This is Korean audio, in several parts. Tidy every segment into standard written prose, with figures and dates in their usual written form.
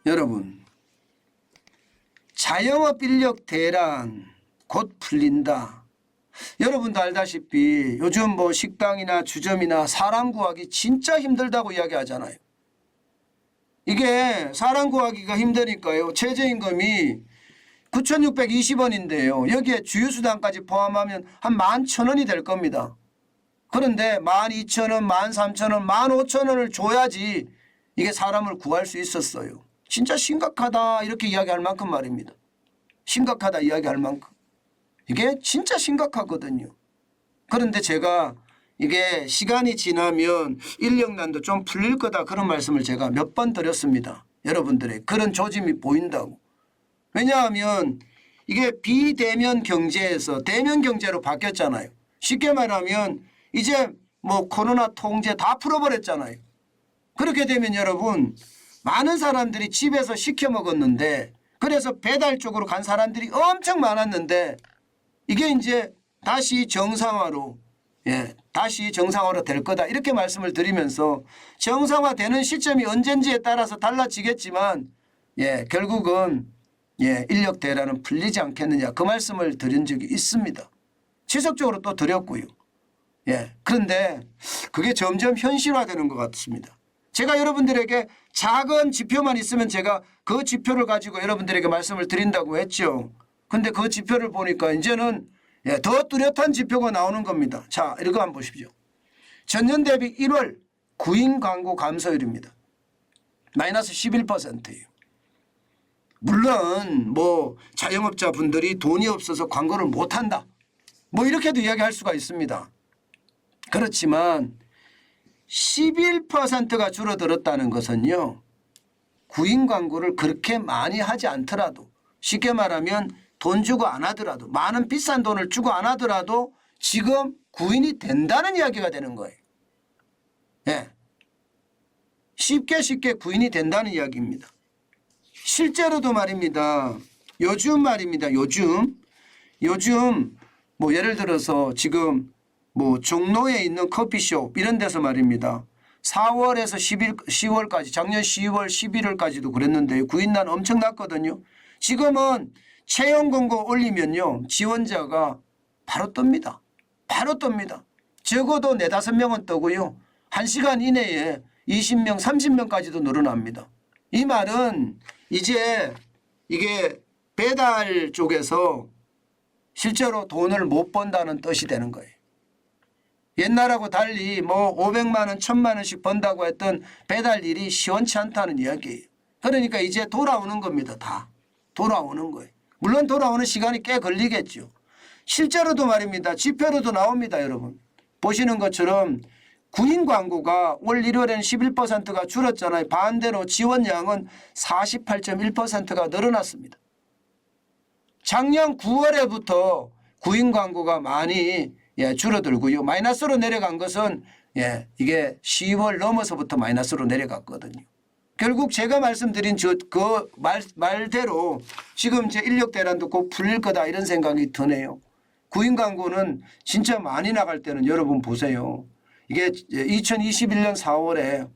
여러분, 자영업 인력 대란 곧 풀린다. 여러분도 알다시피 요즘 뭐 식당이나 주점이나 사람 구하기 진짜 힘들다고 이야기하잖아요. 이게 사람 구하기가 힘드니까요. 최저임금이 9,620원인데요. 여기에 주유수당까지 포함하면 한 11,000원이 될 겁니다. 그런데 12,000원, 13,000원, 15,000원을 줘야지 이게 사람을 구할 수 있었어요. 진짜 심각하다 이렇게 이야기할 만큼 말입니다. 심각하다 이야기할 만큼. 이게 진짜 심각하거든요. 그런데 제가 이게 시간이 지나면 인력난도 좀 풀릴 거다 그런 말씀을 제가 몇 번 드렸습니다. 여러분들의 그런 조짐이 보인다고. 왜냐하면 이게 비대면 경제에서 대면 경제로 바뀌었잖아요. 쉽게 말하면 이제 뭐 코로나 통제 다 풀어버렸잖아요. 그렇게 되면 여러분 많은 사람들이 집에서 시켜 먹었는데 그래서 배달 쪽으로 간 사람들이 엄청 많았는데 이게 이제 다시 정상화로 다시 정상화로 될 거다 이렇게 말씀을 드리면서 정상화되는 시점이 언젠지에 따라서 달라지겠지만 결국은 인력 대란은 풀리지 않겠느냐 그 말씀을 드린 적이 있습니다. 지속적으로 또 드렸고요. 그런데 그게 점점 현실화되는 것 같습니다. 제가 여러분들에게 작은 지표만 있으면 제가 그 지표를 가지고 여러분들에게 말씀을 드린다고 했죠. 그런데 그 지표를 보니까 이제는 더 뚜렷한 지표가 나오는 겁니다. 자, 이거 한번 보십시오. 전년 대비 1월 구인 광고 감소율입니다. 마이너스 11%예요. 물론 뭐 자영업자 분들이 돈이 없어서 광고를 못한다. 뭐 이렇게도 이야기할 수가 있습니다. 그렇지만 11%가 줄어들었다는 것은요. 구인 광고를 그렇게 많이 하지 않더라도 쉽게 말하면 돈 주고 안 하더라도 많은 비싼 돈을 주고 안 하더라도 지금 구인이 된다는 이야기가 되는 거예요. 쉽게 구인이 된다는 이야기입니다. 실제로도 말입니다. 요즘 말입니다. 요즘 뭐 예를 들어서 지금 뭐 종로에 있는 커피숍 이런 데서 말입니다. 4월에서 10월까지 작년 10월 11월까지도 그랬는데 구인난 엄청 났거든요. 지금은 채용 공고 올리면요. 지원자가 바로 뜹니다. 바로 뜹니다. 적어도 4, 5명은 뜨고요. 1시간 이내에 20명, 30명까지도 늘어납니다. 이 말은 이제 이게 배달 쪽에서 실제로 돈을 못 번다는 뜻이 되는 거예요. 옛날하고 달리 뭐 500만 원, 1000만 원씩 번다고 했던 배달 일이 시원치 않다는 이야기예요. 그러니까 이제 돌아오는 겁니다. 다 돌아오는 거예요. 물론 돌아오는 시간이 꽤 걸리겠죠. 실제로도 말입니다. 지표로도 나옵니다. 여러분. 보시는 것처럼 구인 광고가 올 1월에는 11%가 줄었잖아요. 반대로 지원량은 48.1%가 늘어났습니다. 작년 9월에부터 구인 광고가 많이 줄어들고요. 마이너스로 내려간 것은 이게 10월 넘어서부터 마이너스로 내려갔거든요. 결국 제가 말씀드린 그 말대로 지금 이제 인력 대란도 곧 풀릴 거다 이런 생각이 드네요. 구인 광고는 진짜 많이 나갈 때는 여러분 보세요. 이게 2021년 4월에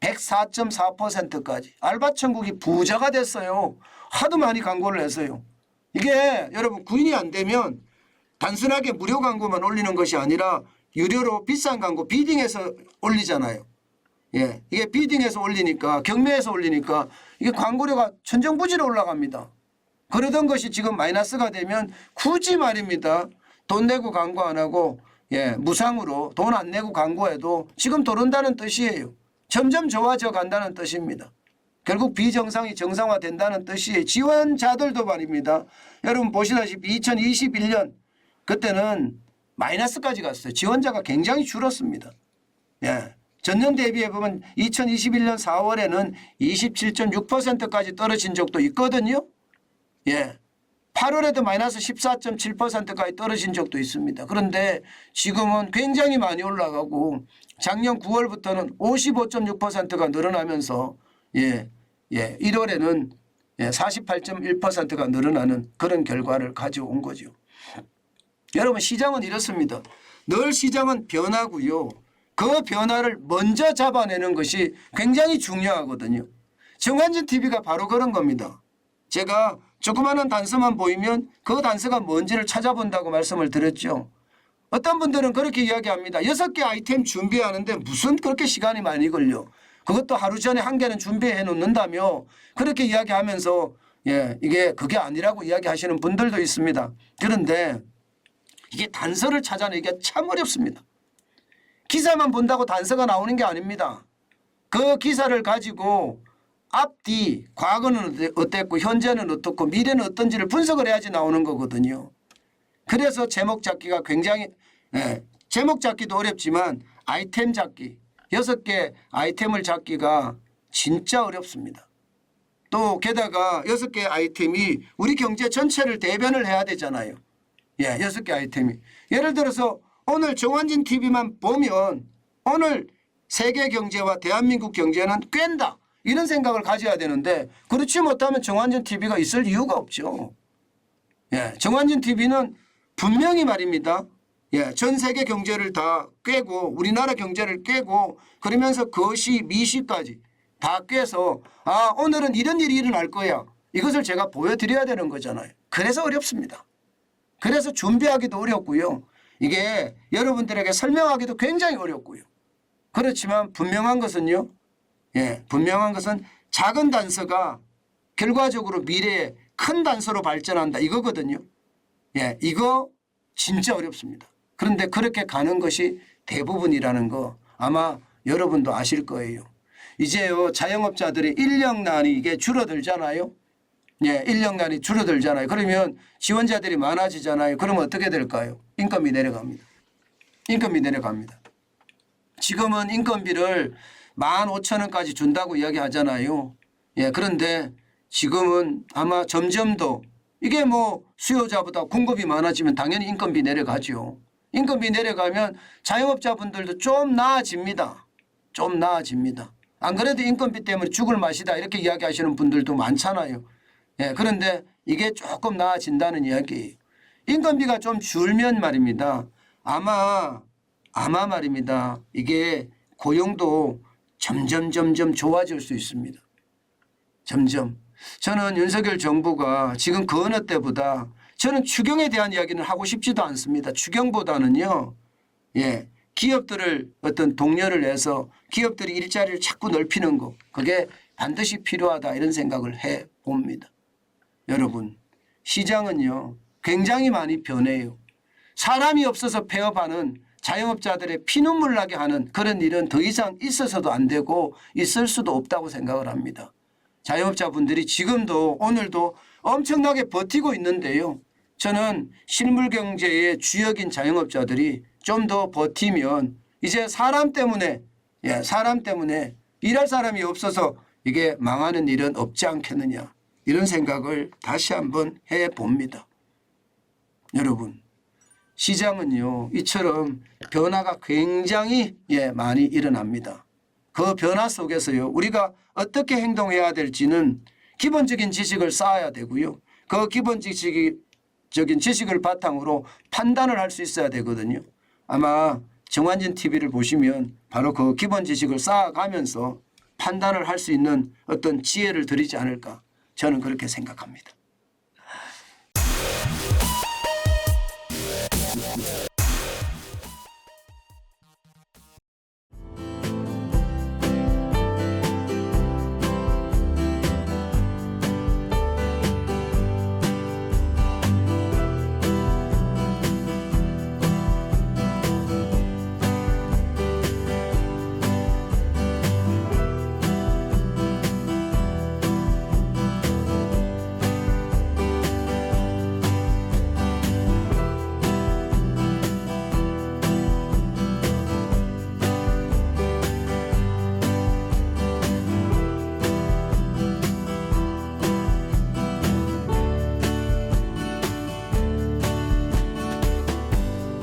104.4%까지 알바 천국이 부자가 됐어요. 하도 많이 광고를 해서요. 이게 여러분 구인이 안 되면 단순하게 무료 광고만 올리는 것이 아니라 유료로 비싼 광고 비딩해서 올리잖아요. 이게 비딩해서 올리니까 경매해서 올리니까 이게 광고료가 천정부지로 올라갑니다. 그러던 것이 지금 마이너스가 되면 굳이 말입니다. 돈 내고 광고 안 하고 무상으로 돈 안 내고 광고해도 지금 오른다는 뜻이에요. 점점 좋아져 간다는 뜻입니다. 결국 비정상이 정상화된다는 뜻이에요. 지원자들도 말입니다. 여러분 보시다시피 2021년 그때는 마이너스까지 갔어요. 지원자가 굉장히 줄었습니다. 전년 대비해 보면 2021년 4월에는 27.6%까지 떨어진 적도 있거든요. 8월에도 마이너스 14.7%까지 떨어진 적도 있습니다. 그런데 지금은 굉장히 많이 올라가고 작년 9월부터는 55.6%가 늘어나면서 1월에는 48.1%가 늘어나는 그런 결과를 가져온 거죠. 여러분 시장은 이렇습니다. 늘 시장은 변하고요. 그 변화를 먼저 잡아내는 것이 굉장히 중요하거든요. 정관진 TV가 바로 그런 겁니다. 제가 조그마한 단서만 보이면 그 단서가 뭔지를 찾아본다고 말씀을 드렸죠. 어떤 분들은 그렇게 이야기합니다. 6개 아이템 준비하는데 무슨 그렇게 시간이 많이 걸려. 그것도 하루 전에 1개는 준비해 놓는다며 그렇게 이야기하면서 이게 그게 아니라고 이야기하시는 분들도 있습니다. 그런데 이게 단서를 찾아내기가 참 어렵습니다. 기사만 본다고 단서가 나오는 게 아닙니다. 그 기사를 가지고 앞뒤 과거는 어땠고 현재는 어떻고 미래는 어떤지를 분석을 해야지 나오는 거거든요. 그래서 제목 잡기가 굉장히 제목 잡기도 어렵지만 아이템 잡기 6개 아이템을 잡기가 진짜 어렵습니다. 또 게다가 6개 아이템이 우리 경제 전체를 대변을 해야 되잖아요. 6개 아이템이. 예를 들어서 오늘 정관진 TV만 보면 오늘 세계 경제와 대한민국 경제는 꿰다 이런 생각을 가져야 되는데 그렇지 못하면 정관진 TV가 있을 이유가 없죠. 정관진 TV는 분명히 말입니다. 전 세계 경제를 다 꿰고 우리나라 경제를 꿰고 그러면서 거시 미시까지 다 꿰서 오늘은 이런 일이 일어날 거야. 이것을 제가 보여드려야 되는 거잖아요. 그래서 어렵습니다. 그래서 준비하기도 어렵고요. 이게 여러분들에게 설명하기도 굉장히 어렵고요. 그렇지만 분명한 것은요. 분명한 것은 작은 단서가 결과적으로 미래에 큰 단서로 발전한다 이거거든요. 이거 진짜 어렵습니다. 그런데 그렇게 가는 것이 대부분이라는 거 아마 여러분도 아실 거예요. 이제요 자영업자들의 인력난이 이게 줄어들잖아요. 인력난이 줄어들잖아요. 그러면 지원자들이 많아지잖아요. 그러면 어떻게 될까요? 인건비 내려갑니다. 인건비 내려갑니다. 지금은 인건비를 15,000원까지 준다고 이야기하잖아요. 그런데 지금은 아마 점점 더 이게 뭐 수요자보다 공급이 많아지면 당연히 인건비 내려가죠. 인건비 내려가면 자영업자분들도 좀 나아집니다. 좀 나아집니다. 안 그래도 인건비 때문에 죽을 맛이다 이렇게 이야기하시는 분들도 많잖아요. 그런데 이게 조금 나아진다는 이야기예요. 인건비가 좀 줄면 말입니다. 아마 말입니다. 이게 고용도 점점 좋아질 수 있습니다. 점점. 저는 윤석열 정부가 지금 그 어느 때보다 저는 추경에 대한 이야기는 하고 싶지도 않습니다. 추경보다는요. 기업들을 어떤 독려를 해서 기업들이 일자리를 자꾸 넓히는 거 그게 반드시 필요하다 이런 생각을 해봅니다. 여러분 시장은요. 굉장히 많이 변해요. 사람이 없어서 폐업하는 자영업자들의 피눈물 나게 하는 그런 일은 더 이상 있어서도 안 되고 있을 수도 없다고 생각을 합니다. 자영업자분들이 지금도 오늘도 엄청나게 버티고 있는데요. 저는 실물경제의 주역인 자영업자들이 좀 더 버티면 이제 사람 때문에 일할 사람이 없어서 이게 망하는 일은 없지 않겠느냐 이런 생각을 다시 한번 해봅니다. 여러분 시장은요 이처럼 변화가 굉장히 많이 일어납니다. 그 변화 속에서요 우리가 어떻게 행동해야 될지는 기본적인 지식을 쌓아야 되고요. 그 기본적인 지식을 바탕으로 판단을 할 수 있어야 되거든요. 아마 정관진 TV를 보시면 바로 그 기본 지식을 쌓아가면서 판단을 할 수 있는 어떤 지혜를 드리지 않을까 저는 그렇게 생각합니다.